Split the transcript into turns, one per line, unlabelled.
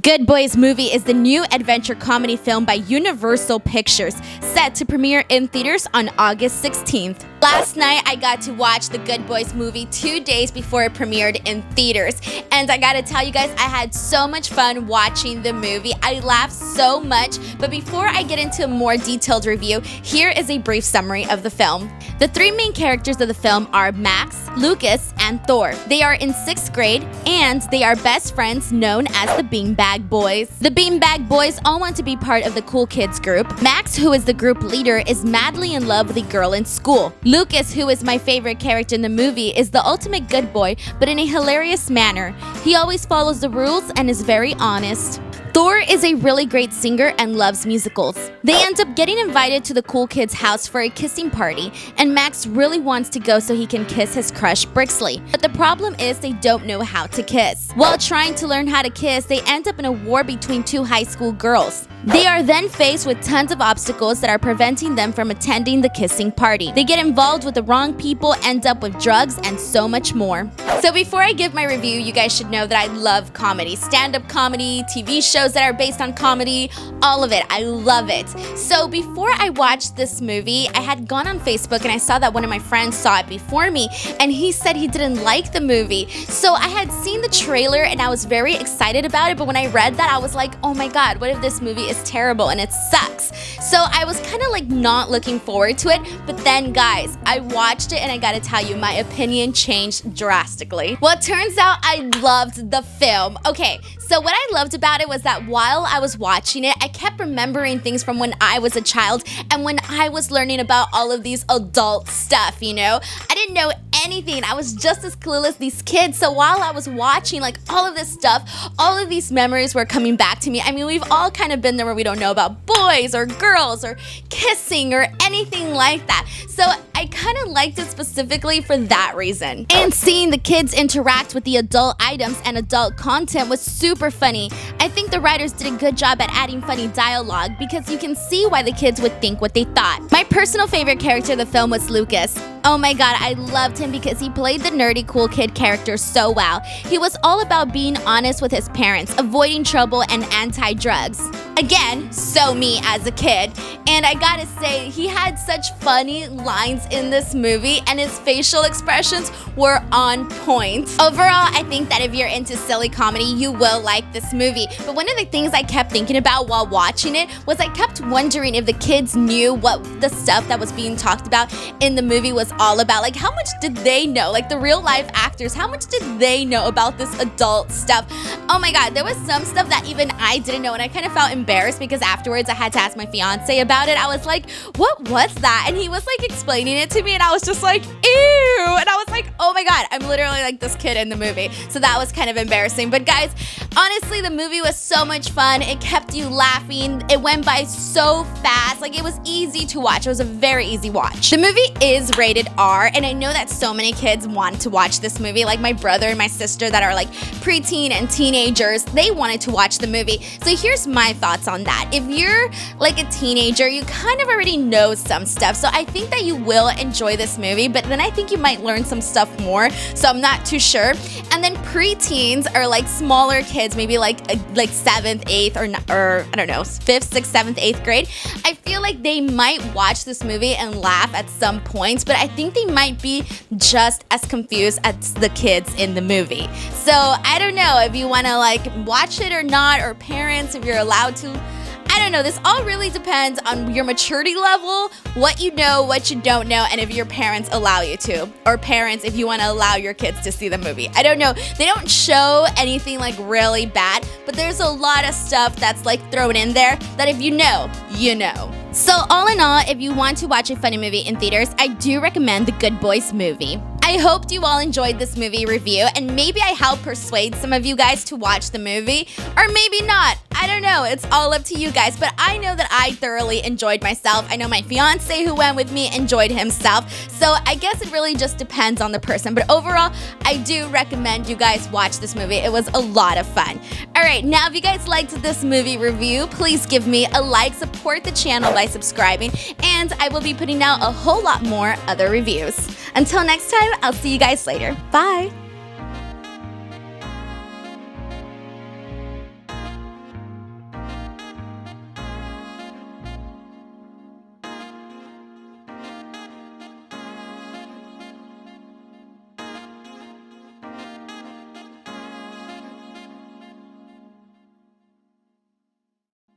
Good Boys Movie is the new adventure comedy film by Universal Pictures, set to premiere in theaters on August 16th. Last night, I got to watch the Good Boys Movie 2 days before it premiered in theaters, and I gotta tell you guys, I had so much fun watching the movie. I laughed so much, but before I get into a more detailed review, here is a brief summary of the film. The three main characters of the film are Max, Lucas, and Thor. They are in 6th grade, and they are best friends known as the Beanbag Boys. The Beanbag Boys all want to be part of the cool kids group. Max, who is the group leader, is madly in love with a girl in school. Lucas, who is my favorite character in the movie, is the ultimate good boy, but in a hilarious manner. He always follows the rules and is very honest. Thor is a really great singer and loves musicals. They end up getting invited to the cool kid's house for a kissing party, and Max really wants to go so he can kiss his crush Brixley. But the problem is they don't know how to kiss. While trying to learn how to kiss, they end up in a war between two high school girls. They are then faced with tons of obstacles that are preventing them from attending the kissing party. They get involved with the wrong people, end up with drugs, and so much more. So before I give my review, you guys should know that I love comedy. Stand-up comedy, TV shows that are based on comedy, all of it. I love it. So before I watched this movie, I had gone on Facebook and I saw that one of my friends saw it before me, and he said he didn't like the movie. So I had seen the trailer and I was very excited about it, but when I read that, I was like, oh my god, what if this movie is terrible and it sucks? So I was kind of like not looking forward to it, but then guys, I watched it and I gotta tell you, my opinion changed drastically. Well, it turns out I loved the film. Okay, so what I loved about it was that while I was watching it, I kept remembering things from when I was a child and when I was learning about all of these adult stuff, you know? I didn't know anything. I was just as clueless as these kids. So while I was watching like all of this stuff, all of these memories were coming back to me. I mean, we've all kind of been there where we don't know about boys or girls or kissing or anything like that. So I kind of liked it specifically for that reason. And seeing the kids interact with the adult items and adult content was super funny. I think the writers did a good job at adding funny dialogue because you can see why the kids would think what they thought. My personal favorite character of the film was Lucas. Oh my god, I loved him because he played the nerdy cool kid character so well. He was all about being honest with his parents, avoiding trouble, and anti-drugs. Again, so me as a kid. And I gotta say, he had such funny lines in this movie and his facial expressions were on point. Overall, I think that if you're into silly comedy, you will like this movie. But one of the things I kept thinking about while watching it was I kept wondering if the kids knew what the stuff that was being talked about in the movie was all about. Like, how much did they know? Like, the real life actors, how much did they know about this adult stuff? Oh my god, there was some stuff that even I didn't know, and I kind of felt embarrassed because afterwards I had to ask my fiance about it. I was like, what was that? And he was like explaining it to me, and I was just like, ew! And I was like, oh my god, I'm literally like this kid in the movie. So that was kind of embarrassing. But guys, honestly, the movie was so much fun. It kept you laughing. It went by so fast. Like, it was easy to watch. It was a very easy watch. The movie is rated R, and I know that so many kids want to watch this movie. Like my brother and my sister that are like preteen and teenagers, they wanted to watch the movie. So here's my thoughts on that. If you're like a teenager, you kind of already know some stuff. So I think that you will enjoy this movie, but then I think you might learn some stuff more. So I'm not too sure. And then preteens are like smaller kids, maybe like 7th, 8th, or I don't know, 5th, 6th, 7th, 8th grade. I feel like they might watch this movie and laugh at some points, but I think they might be just as confused as the kids in the movie. So I don't know if you want to like watch it or not, or parents, if you're allowed to. I don't know, this all really depends on your maturity level, what you know, what you don't know, and if your parents allow you to. Or parents, if you want to allow your kids to see the movie. I don't know, they don't show anything like really bad, but there's a lot of stuff that's like thrown in there that if you know, you know. So all in all, if you want to watch a funny movie in theaters, I do recommend The Good Boys Movie. I hoped you all enjoyed this movie review, and maybe I helped persuade some of you guys to watch the movie, or maybe not. I don't know, it's all up to you guys, but I know that I thoroughly enjoyed myself. I know my fiance who went with me enjoyed himself, so I guess it really just depends on the person. But overall, I do recommend you guys watch this movie. It was a lot of fun. Alright, now if you guys liked this movie review, please give me a like, support the channel by subscribing, and I will be putting out a whole lot more other reviews. Until next time, I'll see you guys later. Bye!